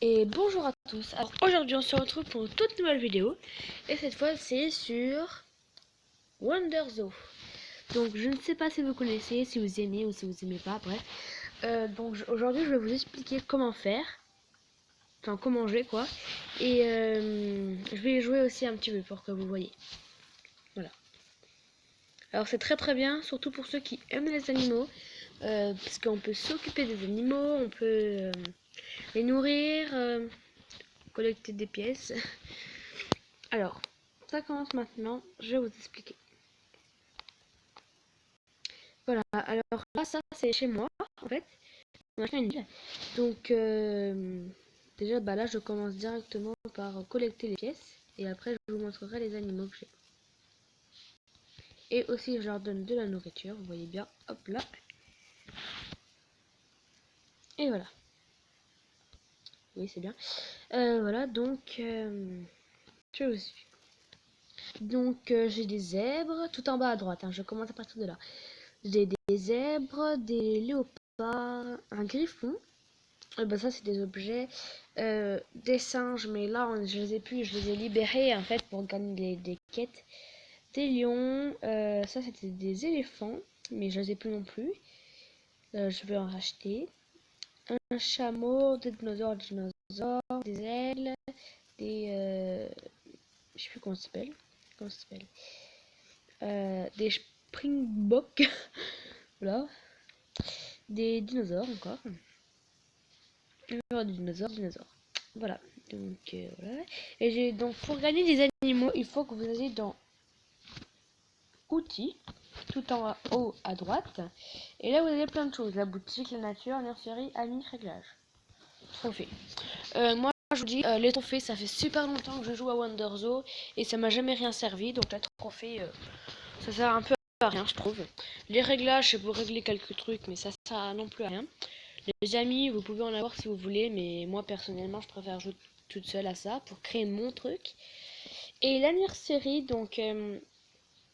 Et bonjour à tous. Alors aujourd'hui on se retrouve pour une toute nouvelle vidéo et cette fois c'est sur Wonderzoo. Donc je ne sais pas si vous connaissez, si vous aimez ou si vous aimez pas, bref. Aujourd'hui je vais vous expliquer comment faire, enfin comment jouer quoi. Et je vais jouer aussi un petit peu pour que vous voyez. Voilà. Alors c'est très bien, surtout pour ceux qui aiment les animaux, parce qu'on peut s'occuper des animaux, on peut les nourrir, collecter des pièces. Alors, ça commence maintenant, je vais vous expliquer. Voilà, alors là, ça c'est chez moi, en fait. On a fait une île. Donc, déjà, là, je commence directement par collecter les pièces. Et après, je vous montrerai les animaux que j'ai. Et aussi, je leur donne de la nourriture, vous voyez bien. Hop là. Et voilà. Oui, c'est bien. Voilà, donc, je vous suis. Donc, j'ai des zèbres, tout en bas à droite. Je commence à partir de là. J'ai des zèbres, des léopards, un griffon. Ça c'est des objets, des singes, mais là je les ai plus, je les ai libérés en fait pour gagner des quêtes. Des lions, ça c'était des éléphants, mais je les ai plus non plus. Je vais en racheter. Un chameau, des dinosaures, des ailes, je sais plus comment ça s'appelle. Comment ça s'appelle des springboks, voilà. Des dinosaures encore. Des dinosaures. Voilà. Donc voilà. Et j'ai donc pour gagner des animaux, il faut que vous ayez dans outils, tout en haut à droite. Et là vous avez plein de choses. La boutique, la nature, nurserie, amis, réglage. Trophées. Moi je vous dis, les trophées, ça fait super longtemps que je joue à Wonderzoo et ça m'a jamais rien servi. Donc les trophées, ça sert un peu à rien je trouve. Les réglages, c'est pour régler quelques trucs, mais ça sert non plus à rien. Les amis, vous pouvez en avoir si vous voulez, mais moi personnellement, je préfère jouer toute seule à ça pour créer mon truc. Et la nurserie, donc,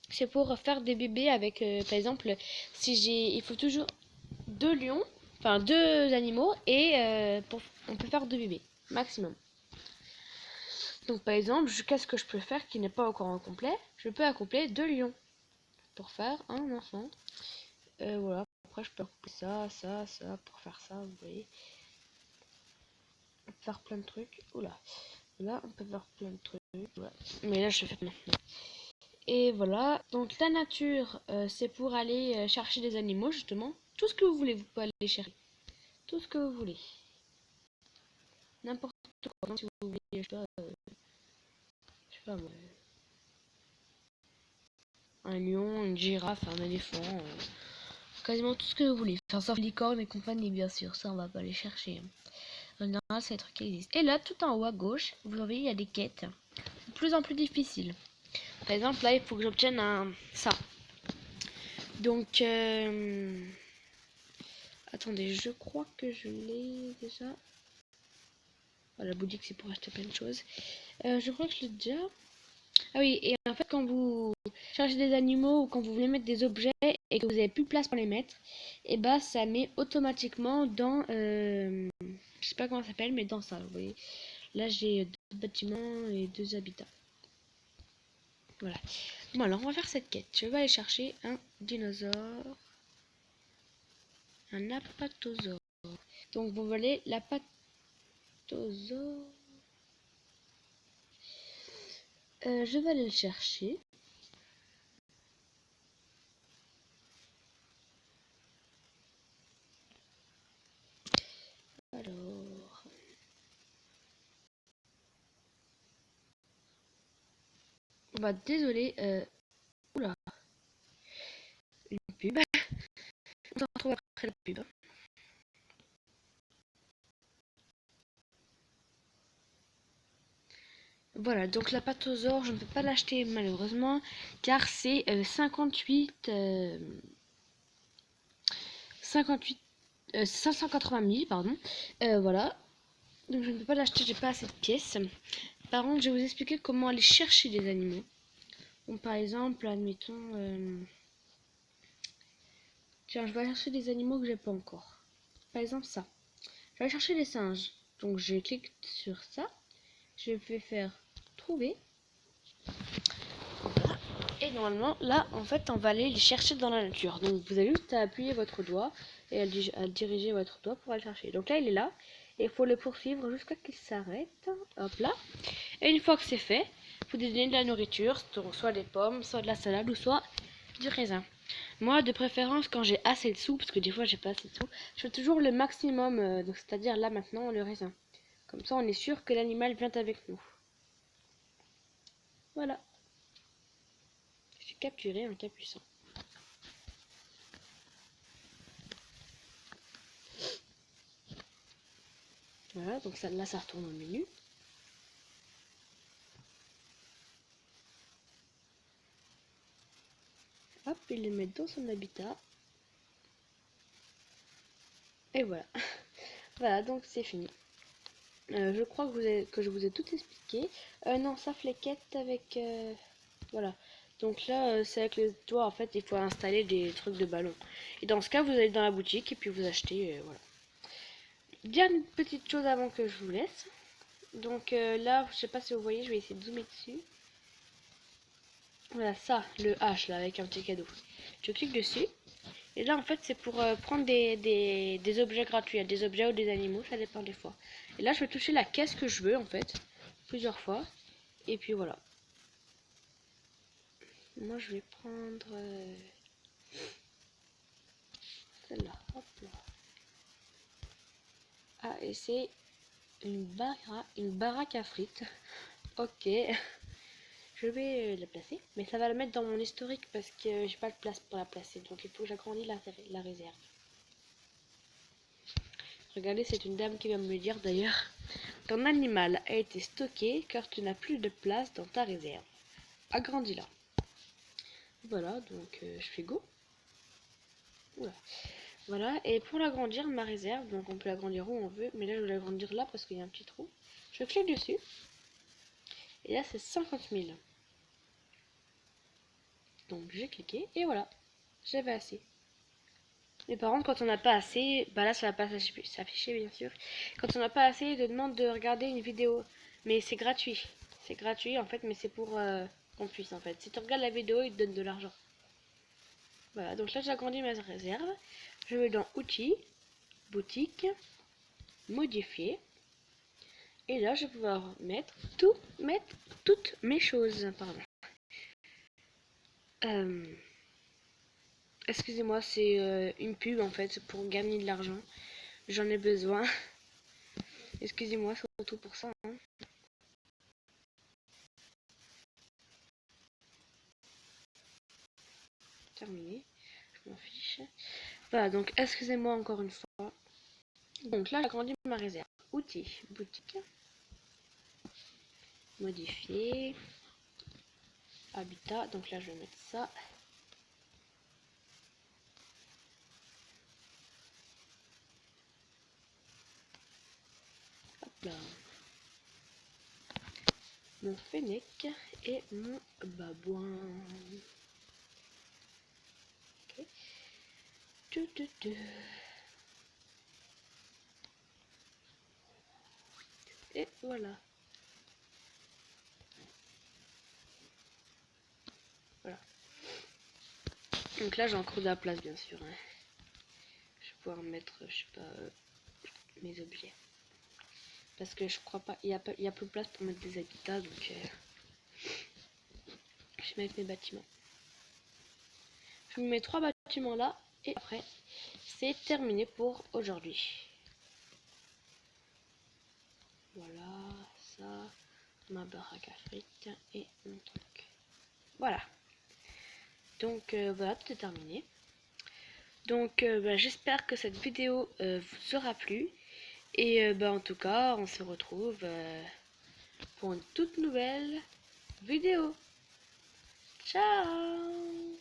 c'est pour faire des bébés avec, par exemple, il faut toujours deux lions, enfin deux animaux, et on peut faire deux bébés, maximum. Donc, par exemple, qu'est-ce que je peux faire qui n'est pas encore en complet? Je peux accoupler deux lions pour faire un enfant. Voilà. Après, je peux accoupler ça pour faire ça, vous voyez. Faire plein de trucs. Oula. Là, on peut faire plein de trucs. Voilà. Mais là, je fais maintenant. Et voilà. Donc, la nature, c'est pour aller chercher des animaux, justement. Tout ce que vous voulez, vous pouvez aller chercher. Tout ce que vous voulez. N'importe quoi. Donc, si vous voulez, je sais pas moi. Un lion, une girafe, un éléphant. Quasiment tout ce que vous voulez. Enfin, sauf licorne et compagnie, bien sûr. Ça, on va pas les chercher. En général, c'est des trucs qui existent. Et là, tout en haut à gauche, vous voyez, il y a des quêtes. De plus en plus difficiles. Par exemple, là, il faut que j'obtienne ça. Donc, attendez, je crois que je l'ai déjà. La boutique, c'est pour acheter plein de choses. Je crois que je l'ai déjà. Ah oui, et en fait, quand vous cherchez des animaux ou quand vous voulez mettre des objets et que vous n'avez plus de place pour les mettre, et bah ça met automatiquement dans. Je sais pas comment ça s'appelle, mais dans ça, vous voyez. Là, j'ai deux bâtiments et deux habitats. Voilà. Bon, alors on va faire cette quête. Je vais aller chercher un dinosaure. Un apatosaure. Donc vous voyez l'apatosaure. Je vais aller le chercher. Alors. Bah désolé. Oula. Une pub. On se retrouve après la pub. Voilà, donc l'apatosaure, je ne peux pas l'acheter malheureusement, car c'est 580 000, pardon. Voilà, donc je ne peux pas l'acheter, j'ai pas assez de pièces. Par contre, je vais vous expliquer comment aller chercher des animaux. Donc, par exemple, admettons, tiens, je vais aller chercher des animaux que j'ai pas encore. Par exemple, ça. Je vais aller chercher des singes. Donc je clique sur ça. Je vais faire trouver. Voilà. Et normalement, là, en fait, on va aller les chercher dans la nature. Donc vous avez juste à appuyer votre doigt et à diriger votre doigt pour aller chercher. Donc là, il est là. Et il faut le poursuivre jusqu'à qu'il s'arrête. Hop là. Et une fois que c'est fait, vous donnez de la nourriture, soit des pommes, soit de la salade ou soit du raisin. Moi, de préférence, quand j'ai assez de sous, parce que des fois j'ai pas assez de sous, je fais toujours le maximum, donc c'est-à-dire là maintenant le raisin. Comme ça, on est sûr que l'animal vient avec nous. Voilà. J'ai capturé un capucin. Voilà, donc ça, là ça retourne au menu. Hop, il le met dans son habitat. Et voilà. Voilà, donc c'est fini. Je crois que je vous ai tout expliqué. Non, ça fléquette avec... voilà. Donc là, c'est avec les doigts, en fait, il faut installer des trucs de ballon. Et dans ce cas, vous allez dans la boutique et puis vous achetez, voilà. Bien une petite chose avant que je vous laisse. Donc là, je sais pas si vous voyez, je vais essayer de zoomer dessus. Voilà, ça, le H, là, avec un petit cadeau. Je clique dessus. Et là, en fait, c'est pour prendre des objets gratuits. Des objets ou des animaux, ça dépend des fois. Et là, je vais toucher la caisse que je veux, en fait. Plusieurs fois. Et puis voilà. Moi, je vais prendre celle-là. Hop là. Ah, et c'est une baraque à frites. Ok. Je vais la placer. Mais ça va la mettre dans mon historique parce que j'ai pas de place pour la placer. Donc il faut que j'agrandisse la réserve. Regardez, c'est une dame qui vient me le dire d'ailleurs. Ton animal a été stocké car tu n'as plus de place dans ta réserve. Agrandis-la. Voilà, donc je fais go. Voilà. Voilà, et pour l'agrandir, ma réserve, donc on peut l'agrandir où on veut, mais là je vais l'agrandir là parce qu'il y a un petit trou. Je clique dessus, et là c'est 50 000. Donc j'ai cliqué, et voilà, j'avais assez. Mais par contre, quand on n'a pas assez, bah là ça va pas s'afficher bien sûr. Quand on n'a pas assez, il te demande de regarder une vidéo, mais c'est gratuit. C'est gratuit en fait, mais c'est pour qu'on puisse en fait. Si tu regardes la vidéo, il te donne de l'argent. Voilà, donc là j'agrandis ma réserve. Je vais dans outils, boutique, modifier. Et là, je vais pouvoir mettre toutes mes choses. Pardon. Excusez-moi, c'est une pub en fait pour gagner de l'argent. J'en ai besoin. Excusez-moi, surtout pour ça. Hein. Terminé. Je m'en fiche. Voilà, donc excusez-moi encore une fois. Donc là, j'agrandis ma réserve. Outils, boutique. Modifier. Habitat. Donc là, je vais mettre ça. Hop là. Mon fennec et mon babouin. Ok. Et voilà. Voilà. Donc là, j'ai encore de la place, bien sûr. Hein. Je vais pouvoir mettre, je sais pas, mes objets. Parce que je crois pas, il y a peu de place pour mettre des habitats, donc je vais mettre mes bâtiments. Je me mets 3 bâtiments là, et après, c'est terminé pour aujourd'hui. Voilà, ça, ma baraque à frites et mon truc. Voilà. Donc voilà, tout est terminé. Donc bah, j'espère que cette vidéo vous sera plu. Et bah, en tout cas, on se retrouve pour une toute nouvelle vidéo. Ciao!